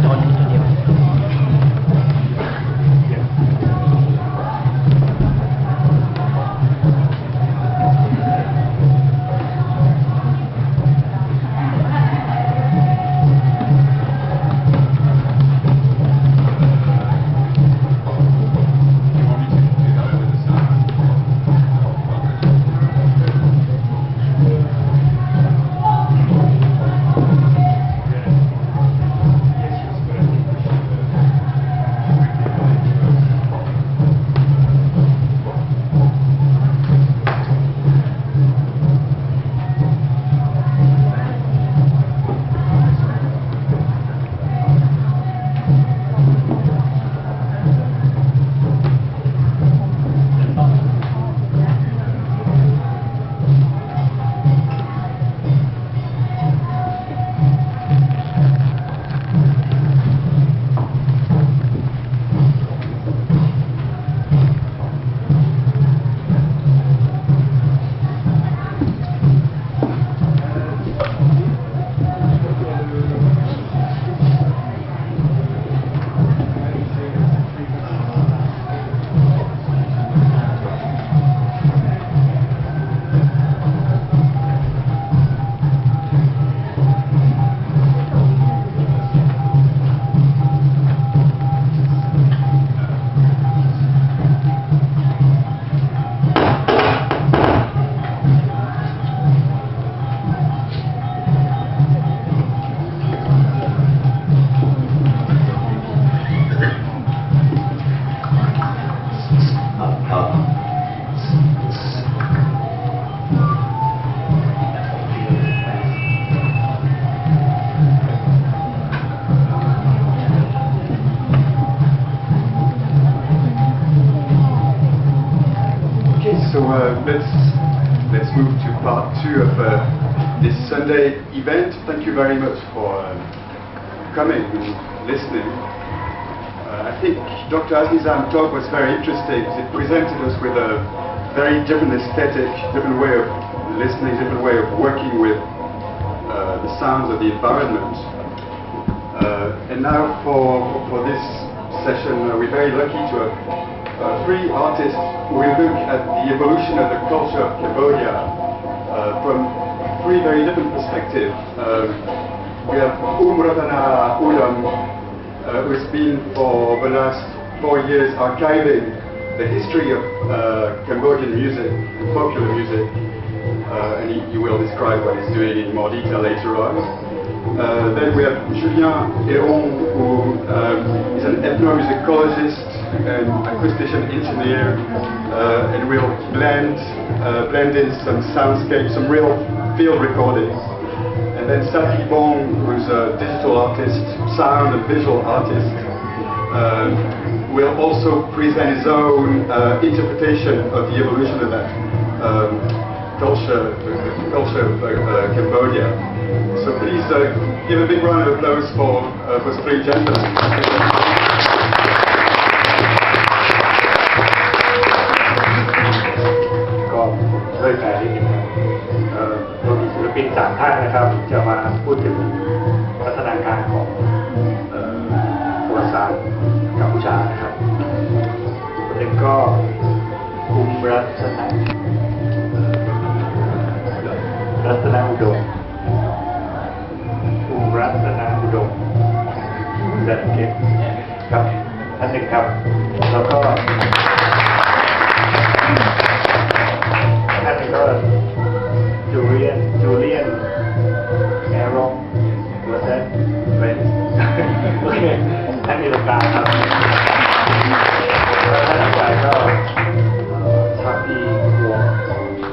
ตัวนี้ตัวเดียว Let's move to part 2 of this Sunday event. Thank you very much for coming and listening. I think Dr. Aznizam's talk was very interesting because it presented us with a very different aesthetic, different way of listening, different way of working with the sounds of the environment. And now for this session, we're very lucky to have 3 artists who will look at the evolution of the culture of Cambodia from 3 very different perspectives. We have Ratana Udom, who's been for the last 4 years archiving the history of Cambodian music, popular music, and he will describe what he's doing in more detail later on. Then we have Julien Héron, who is an ethnomusicologist and acoustician engineer, and will blend in some soundscapes, some real field recordings. And then Sati Bong, who's a digital artist, sound and visual artist, will also present his own interpretation of the evolution of that culture, the culture of Cambodia. So please give a big round of applause for those 3 gentlemen.ด้วยการที่เรามีศิลปิน3 ท่านนะครับจะมาพูดถึงพัฒนาการของประวัติศาสตร์กัมพูชานะครับคนหนึ่งก็ภูมิรัตนาอุดมภูมิรัตนาอุดมดันเก็บครับท่านหนึ่งครับแล้วก็ท่านก็จูเลียนแอรองตัวแทนเป็นโอเคท่านมีหลักการครับแล้วท่านต่อไปก็ชาพีหัว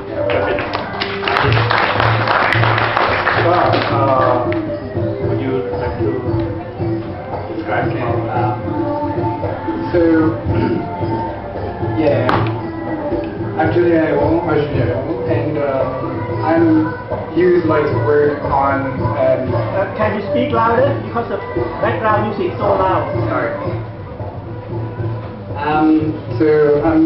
จะเป็นก็would you like to describe so yeah, I'm Julien Héron, and I use my work on. Can you speak louder because the background music is so loud? Sorry. So I'm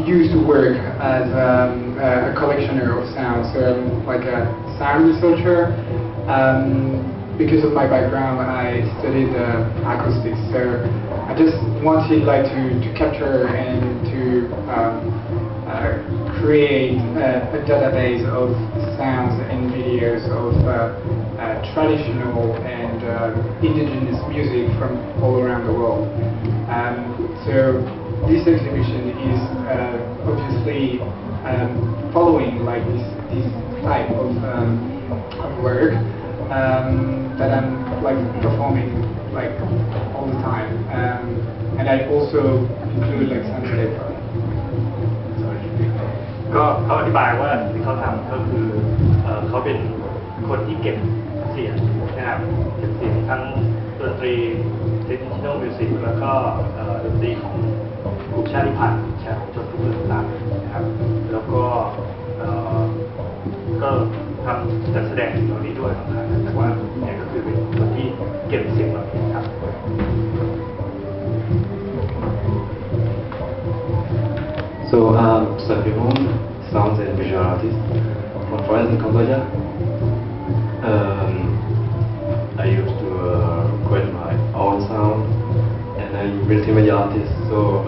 used to work as a collectioner of sound, so I'm like a sound researcher. because of my background, I studied acoustics, so I just wanted like to capture and to create a database of sounds and videos of traditional and indigenous music from all around the world. So this exhibition is obviously following like this type of work that I'm like performing like all the time, and I also include like soundscape. ก็เขาอธิบายว่าที่เขาทำก็คือเขาเป็นคนที่เก็บเสียงนะครับเก็บเสียงทั้งดนตรี traditional music แล้วก็ดนตรีของกลุ่มชาติพันธุ์ชาติชนทุกเรื่องต่างๆนะครับแล้วก็ทำจัดแสดงสิ่งเหล่านี้ด้วยสำคัญแต่ว่าเนี่ยก็คือเป็นคนที่เก็บเสียงเหล่านี้ครับ So, Sabirum, sounds and visual artist from France and Cambodia. I used to create my own sound, and I'm a multimedia artist, so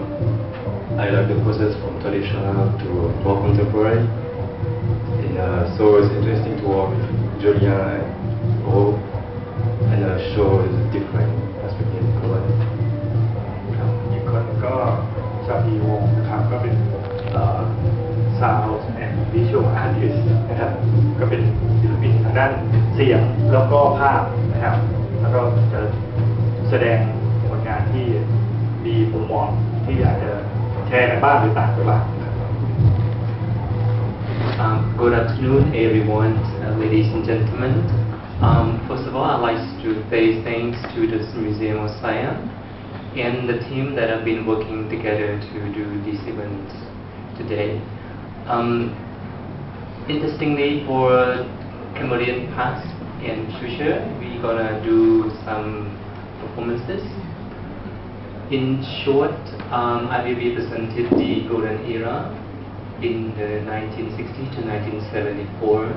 I like the process from traditional to more contemporary. And so it's interesting to work with Julien and Ro and show the different perspective in Cambodia. อีกคนก็ชาบีวงนะครับก็เป็นSound and Visual Artist นะครับก็เป็นศิลปินทางด้านเสียงแล้วก็ภาพนะครับแล้วก็จะแสดงผลงานที่มีมุมมองที่อาจจะแชร์กันบ้างหรือต่างกันบ้าง Good afternoon, everyone, ladies and gentlemen. First of all, I'd like to say thanks to this Museum of Science and the team that have been working together to do this event today. Interestingly, for Cambodian past and future, we're gonna do some performances. In short, I will be presented the golden era in the 1960 to 1974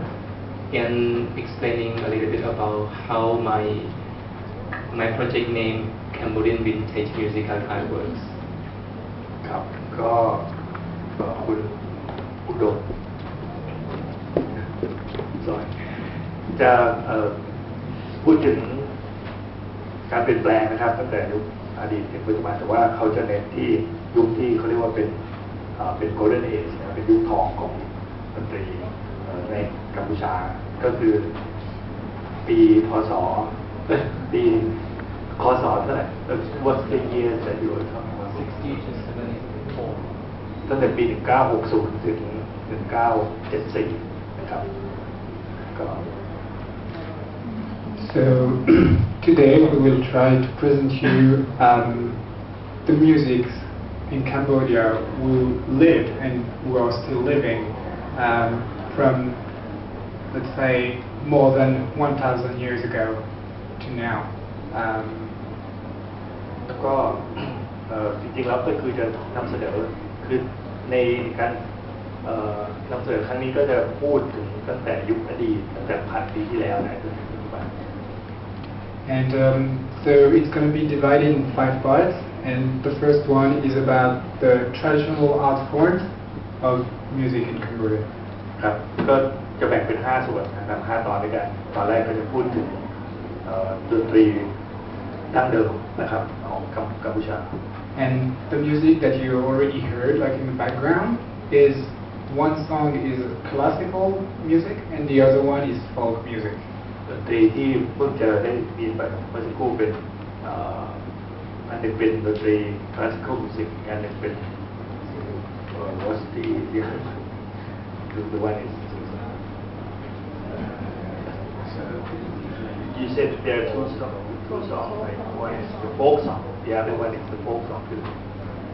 and explaining a little bit about how my project name Cambodian Vintage Music Archive works. ครับก็คุณอุดมจะพูดถึงการเปลี่ยนแปลงนะครับตั้งแต่ยุคอดีตถึงปัจจุบันแต่ว่าเขาจะเน้นที่ยุคที่เขาเรียกว่าเป็น Golden Age เป็นยุคทองของดนตรีในกัมพูชาก็คือปีพ.ศ. ปีค.ศ. เท่าไหร่ What's the year that you were talking about? 60 to 74. ตั้งแต่ปี 1960 ถึง 1974 นะครับก็ So today we will try to present you the music in Cambodia who lived and who are still living from, let's say, more than 1,000 years ago to now. แล้วก็จริงๆแล้วก็คือจะนำเสนอคือในการนำเสนอครั้งนี้ก็จะพูดถึงตั้งแต่ยุคอดีตตั้งแต่1,000 ปีที่แล้วนะจนถึงปัจจุบัน And so it's going to be divided in 5 parts, and the first one is about the traditional art forms of music in Cambodia. ครับก็จะแบ่งเป็น5 ส่วนนะครับ5 ตอนด้วยกันตอนแรกก็จะพูดถึงดนตรีดั้งเดิมนะครับของกัมพูชา And the music that you already heard, like in the background, is one song is classical music and the other one is folk music. ดนตรีที่เพิ่งจะได้ยินไปเมื่อสักครู่เป็นอันหนึ่งเป็นดนตรี classical music อันหนึ่งเป็น what's the one is you said there are two songs right? One is the folk song the other one is the folk song คือ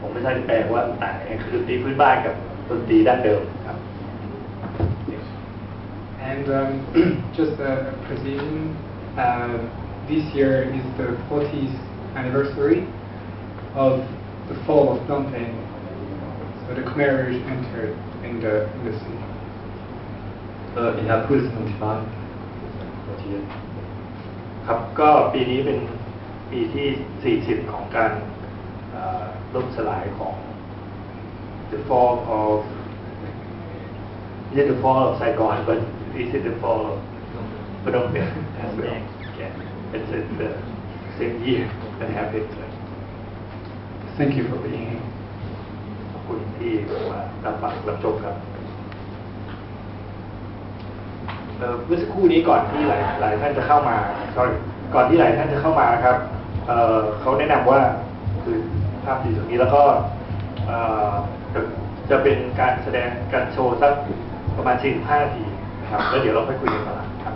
ผมไม่ใช่แปลว่าต่างกันคือดนตรีพื้นบ้านกับดนตรีดั้งเดิมครับ And just a precision, this year is the 40th anniversary of the fall of Phnom Penh. So the Khmer Rouge entered in the city. In April 75, that year. ครับก็ปีนี้เป็นปีที่ 40 ของการล่มสลายของ the fall of the fall of Saigon but is it the fall of Phnom Penh as well yeah it's the same year that happened Thank you for being here. ขอบคุณที่มารับฟังรับชมครับเมื่อสักครู่นี้ก่อนที่หลายท่านจะเข้ามาก่อนที่หลายท่านจะเข้ามาครับเขาแนะนำว่าคือภาพอยู่ตรงนี้แล้วก็จะเป็นการแสดงการโชว์สักประมาณ 45 นาทีนะครับแล้วเดี๋ยวเราค่อยคุยกันต่อครับ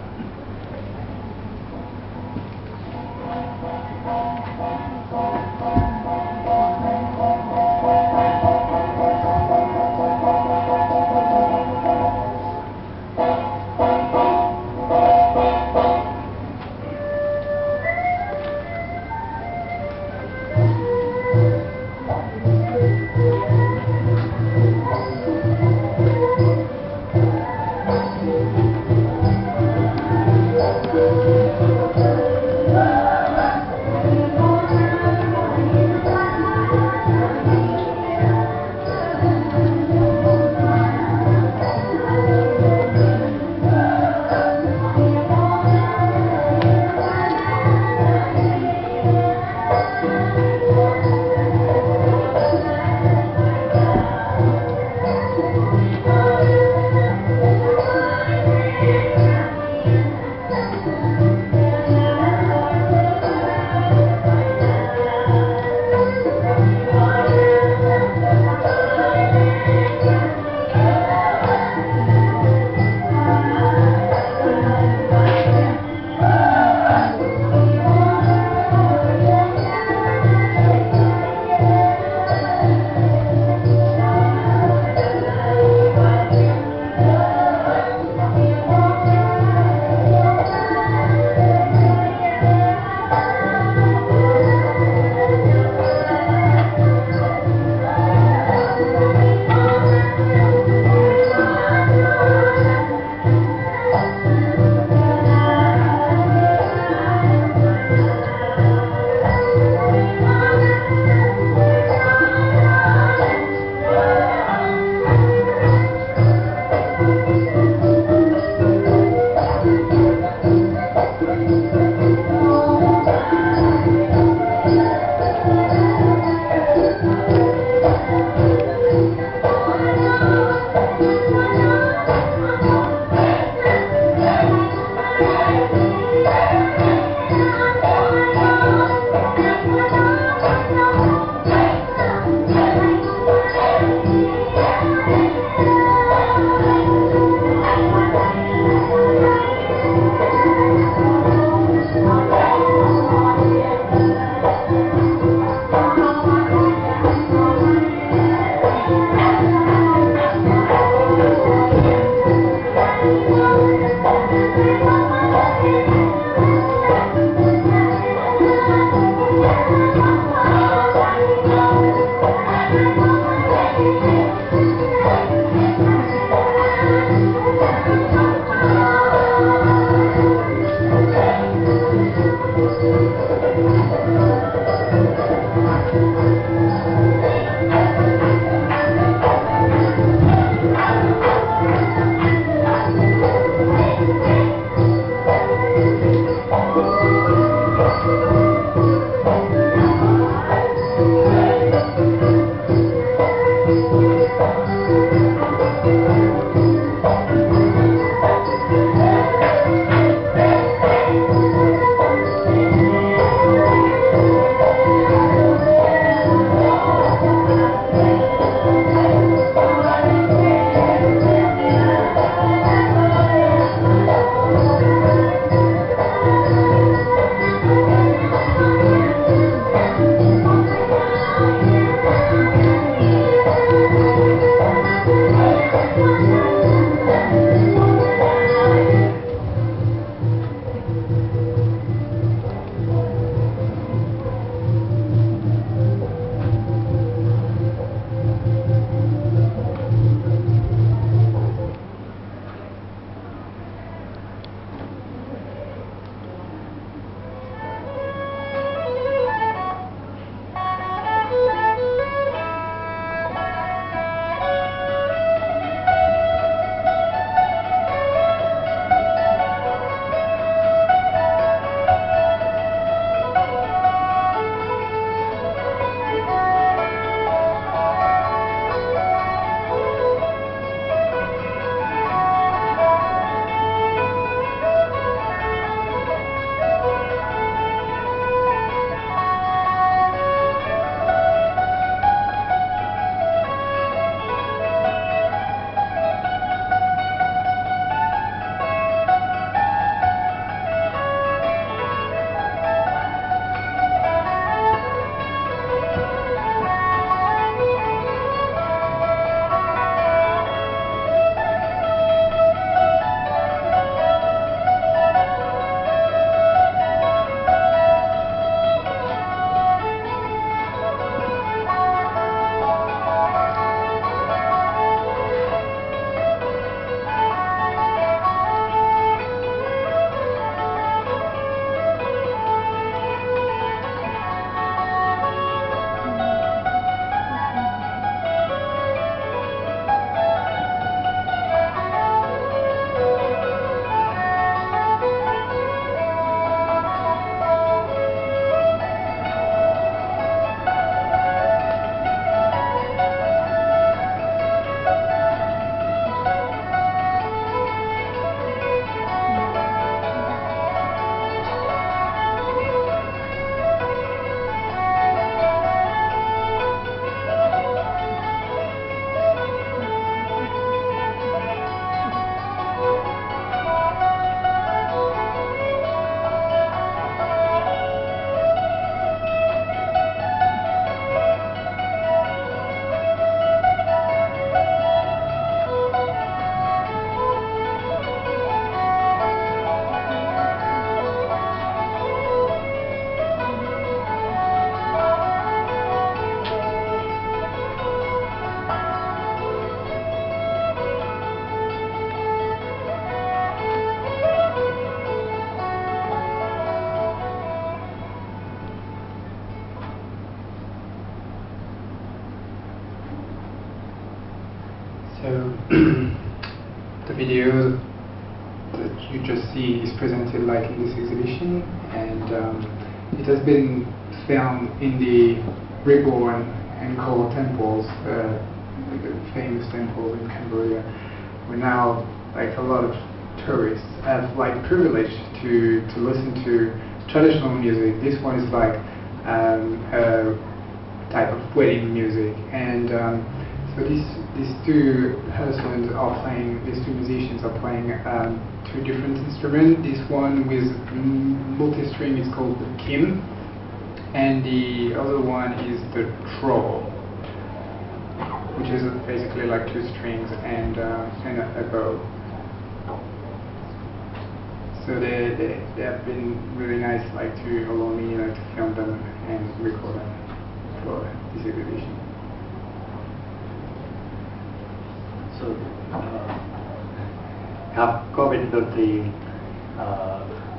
So the video that you just see is presented like in this exhibition, and it has been filmed in the Reborn Angkor temples, the famous temples in Cambodia. We're now like a lot of tourists have like privilege to listen to traditional music. This one is like a type of wedding music, and so these two husbands are playing. These two musicians are playing two different instruments. This one with multi-string is called the kim, and the other one is the troll, which is basically like two strings and a bow. So they have been really nice, like to allow me like to film them and record them for this exhibition. So ครับก็เป็นดนตรี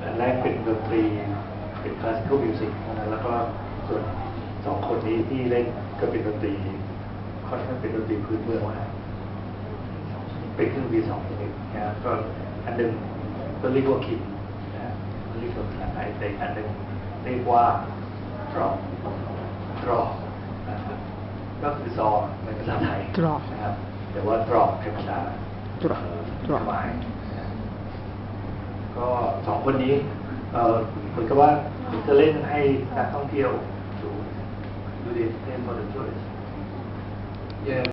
อันแรกเป็นดนตรีเป็นคลาสสิคอลมิวสิกนะแล้วก็ส่วนสองคนนี้ที่เล่นก็เป็นดนตรีค่อนข้างเป็นดนตรีพื้นเมืองนะเป็นเครื่องดนตรีสองชนิดนะก็อันหนึ่งก็เรียกว่าคิมนะเรียกว่าภาษาไทยแต่อันหนึ่งเรียกว่าดรอปนะครับก็คือซอในภาษาไทยนะครับแต่ว่าดรอปในภาษาหมายก็สองคนนี้เหมือนกับว่าจะเล่นให้นักท่องเที่ยวดูดิเล่นโมเดลช่วย